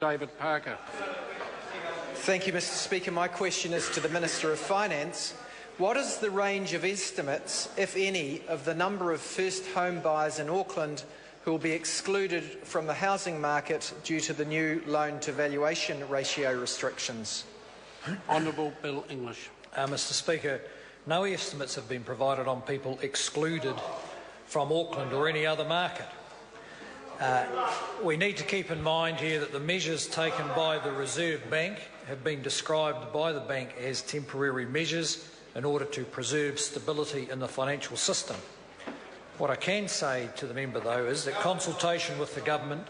David Parker. Thank you, Mr Speaker. My question is to the Minister of Finance. What is the range of estimates, if any, of the number of first home buyers in Auckland who will be excluded from the housing market due to the new loan-to-valuation ratio restrictions? Honourable Bill English. Mr Speaker, no estimates have been provided on people excluded from Auckland or any other market. We need to keep in mind here that the measures taken by the Reserve Bank have been described by the bank as temporary measures in order to preserve stability in the financial system. What I can say to the member, though, is that in consultation with the government,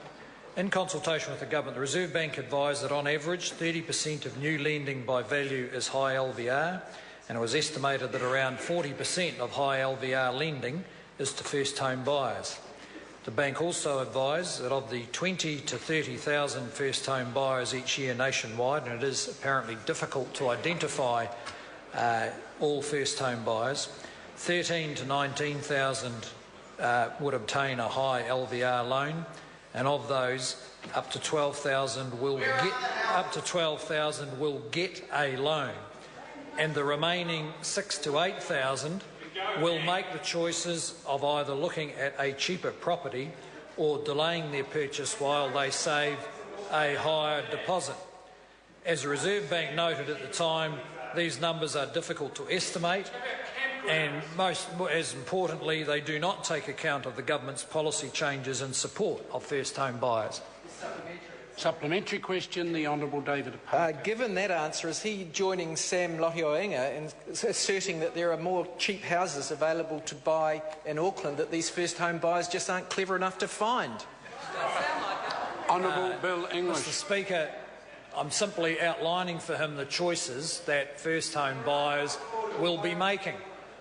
the Reserve Bank advised that on average 30% of new lending by value is high LVR, and it was estimated that around 40% of high LVR lending is to first home buyers. The bank also advised that of the 20,000 to 30,000 first home buyers each year nationwide, and it is apparently difficult to identify all first home buyers, 13,000 to 19,000 would obtain a high LVR loan, and of those, up to 12,000 will get a loan, and the remaining 6,000 to 8,000 will make the choices of either looking at a cheaper property or delaying their purchase while they save a higher deposit. As the Reserve Bank noted at the time, these numbers are difficult to estimate, and as importantly, they do not take account of the government's policy changes in support of first home buyers. Supplementary question, the Honourable David Parker. Given that answer, is he joining Sam Lohioinga in asserting that there are more cheap houses available to buy in Auckland that these first home buyers just aren't clever enough to find? Honourable Bill English. Mr Speaker, I'm simply outlining for him the choices that first home buyers will be making.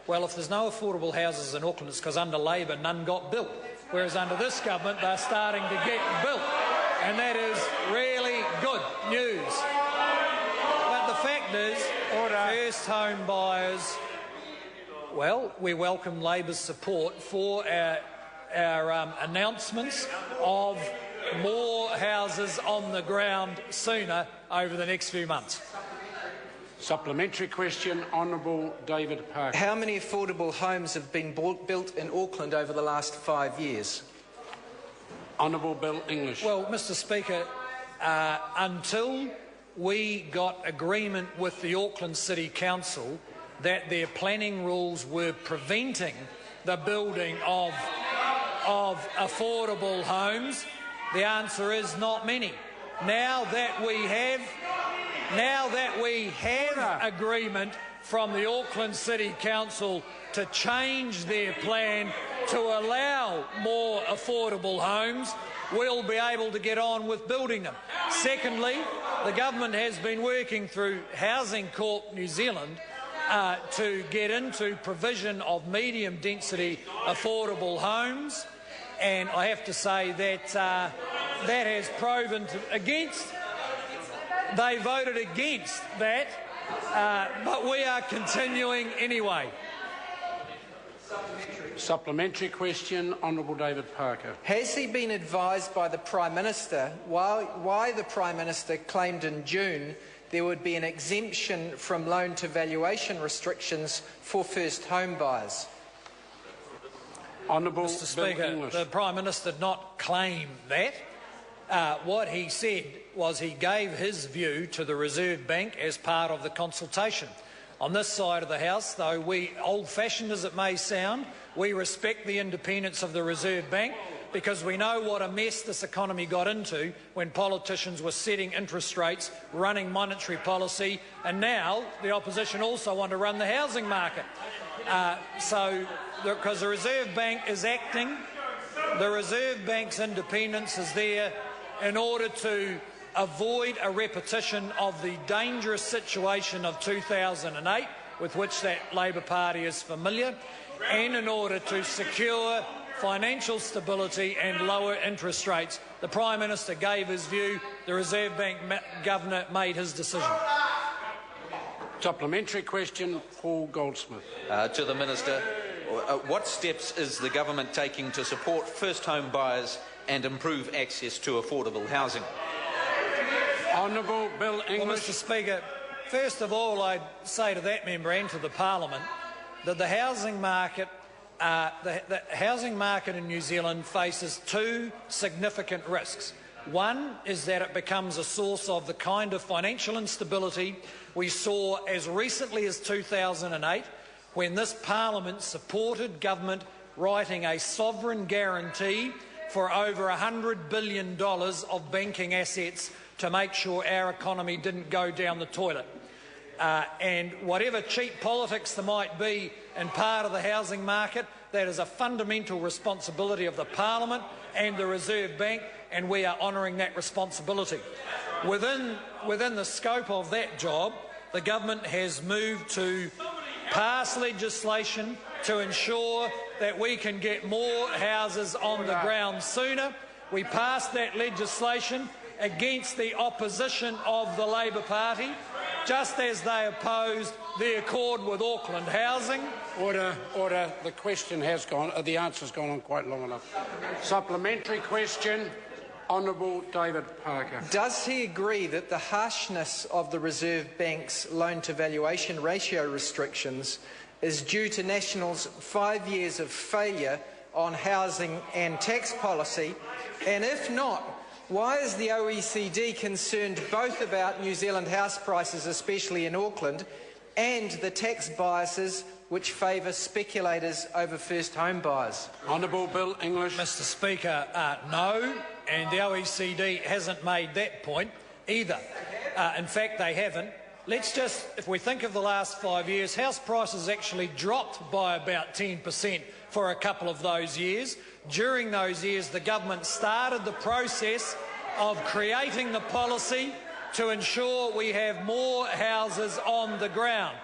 Well, if there's no affordable houses in Auckland, it's because under Labor none got built, whereas under this government they're starting to get built. And that is really good news. But the fact is, first home buyers, well, we welcome Labor's support for our announcements of more houses on the ground sooner over the next few months. Supplementary question, Honourable David Parker. How many affordable homes have been built in Auckland over the last 5 years? Honourable Bill English. Well, Mr Speaker, until we got agreement with the Auckland City Council that their planning rules were preventing the building of affordable homes, the answer is not many. Now that we have agreement from the Auckland City Council to change their plan to allow more affordable homes, we'll be able to get on with building them. Secondly, the government has been working through Housing Corp New Zealand to get into provision of medium density affordable homes, and I have to say that that has proven against. They voted against that, but we are continuing anyway. Supplementary question, Honourable David Parker. Has he been advised by the Prime Minister why the Prime Minister claimed in June there would be an exemption from loan-to-valuation restrictions for first home buyers? Honourable Mr Speaker, the Prime Minister did not claim that. What he said was he gave his view to the Reserve Bank as part of the consultation. On this side of the House, though we, old-fashioned as it may sound, we respect the independence of the Reserve Bank because we know what a mess this economy got into when politicians were setting interest rates, running monetary policy, and now the opposition also want to run the housing market. Because the Reserve Bank is acting, the Reserve Bank's independence is there in order to avoid a repetition of the dangerous situation of 2008, with which that Labor Party is familiar, and in order to secure financial stability and lower interest rates. The Prime Minister gave his view, the Reserve Bank Governor made his decision. Supplementary question, Paul Goldsmith. To the Minister, what steps is the government taking to support first home buyers and improve access to affordable housing? Honourable Bill Well, English. Mr Speaker, first of all, I'd say to that member and to the Parliament that the housing market in New Zealand faces two significant risks. One is that it becomes a source of the kind of financial instability we saw as recently as 2008, when this Parliament supported government writing a sovereign guarantee for over $100 billion of banking assets to make sure our economy didn't go down the toilet. And whatever cheap politics there might be in part of the housing market, that is a fundamental responsibility of the Parliament and the Reserve Bank, and we are honouring that responsibility. Within the scope of that job, the government has moved to pass legislation to ensure that we can get more houses on the ground sooner. We passed that legislation against the opposition of the Labor Party, just as they opposed the accord with Auckland Housing. Order. The question has gone. The answer's gone on quite long enough. Supplementary question. Honourable David Parker. Does he agree that the harshness of the Reserve Bank's loan-to-valuation ratio restrictions is due to National's 5 years of failure on housing and tax policy? And if not, why is the OECD concerned both about New Zealand house prices, especially in Auckland, and the tax biases which favour speculators over first home buyers? Honourable Bill English. Mr Speaker, no, and the OECD hasn't made that point either. In fact, they haven't. If we think of the last 5 years, house prices actually dropped by about 10% for a couple of those years. During those years, the government started the process of creating the policy to ensure we have more houses on the ground.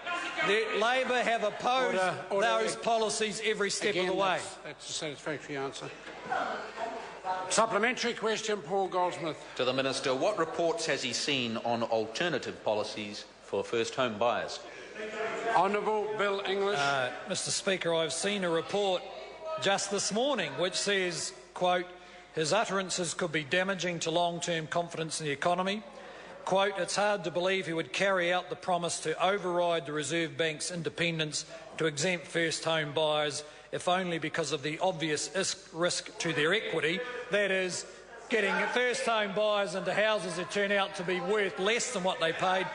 Labor have opposed those policies every step of the way. That's a satisfactory answer. Supplementary question, Paul Goldsmith. To the Minister, what reports has he seen on alternative policies for first home buyers? Honourable Bill English. Mr Speaker, I've seen a report just this morning which says, quote, his utterances could be damaging to long-term confidence in the economy. Quote, it's hard to believe he would carry out the promise to override the Reserve Bank's independence to exempt first home buyers, if only because of the obvious risk to their equity, that is, getting first home buyers into houses that turn out to be worth less than what they paid.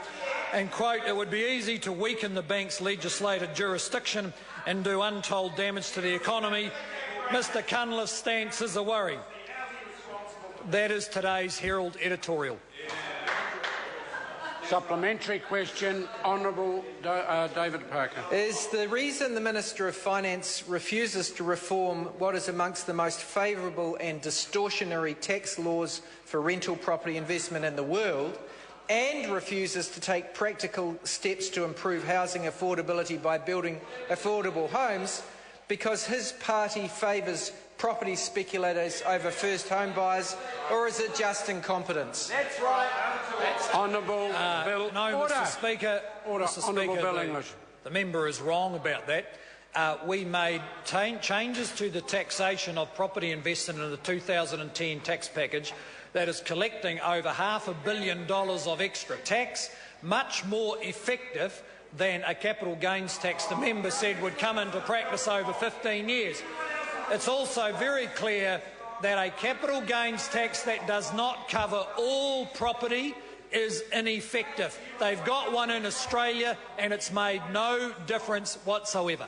And quote, it would be easy to weaken the bank's legislative jurisdiction and do untold damage to the economy. Mr Cunliffe's stance is a worry. That is today's Herald editorial. Supplementary question, Honourable David Parker. Is the reason the Minister of Finance refuses to reform what is amongst the most favourable and distortionary tax laws for rental property investment in the world, and refuses to take practical steps to improve housing affordability by building affordable homes, because his party favours property speculators over first home buyers, or is it just incompetence? That's right. Honourable Bill. No, Order. Mr Speaker. Order. Mr. Honourable Speaker, Bill English. The member is wrong about that. We made changes to the taxation of property invested in the 2010 tax package that is collecting over $500 million of extra tax, much more effective than a capital gains tax the member said would come into practice over 15 years. It's also very clear that a capital gains tax that does not cover all property is ineffective. They've got one in Australia and it's made no difference whatsoever.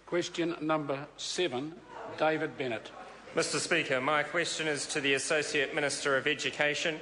Question number 7, David Bennett. Mr Speaker, my question is to the Associate Minister of Education.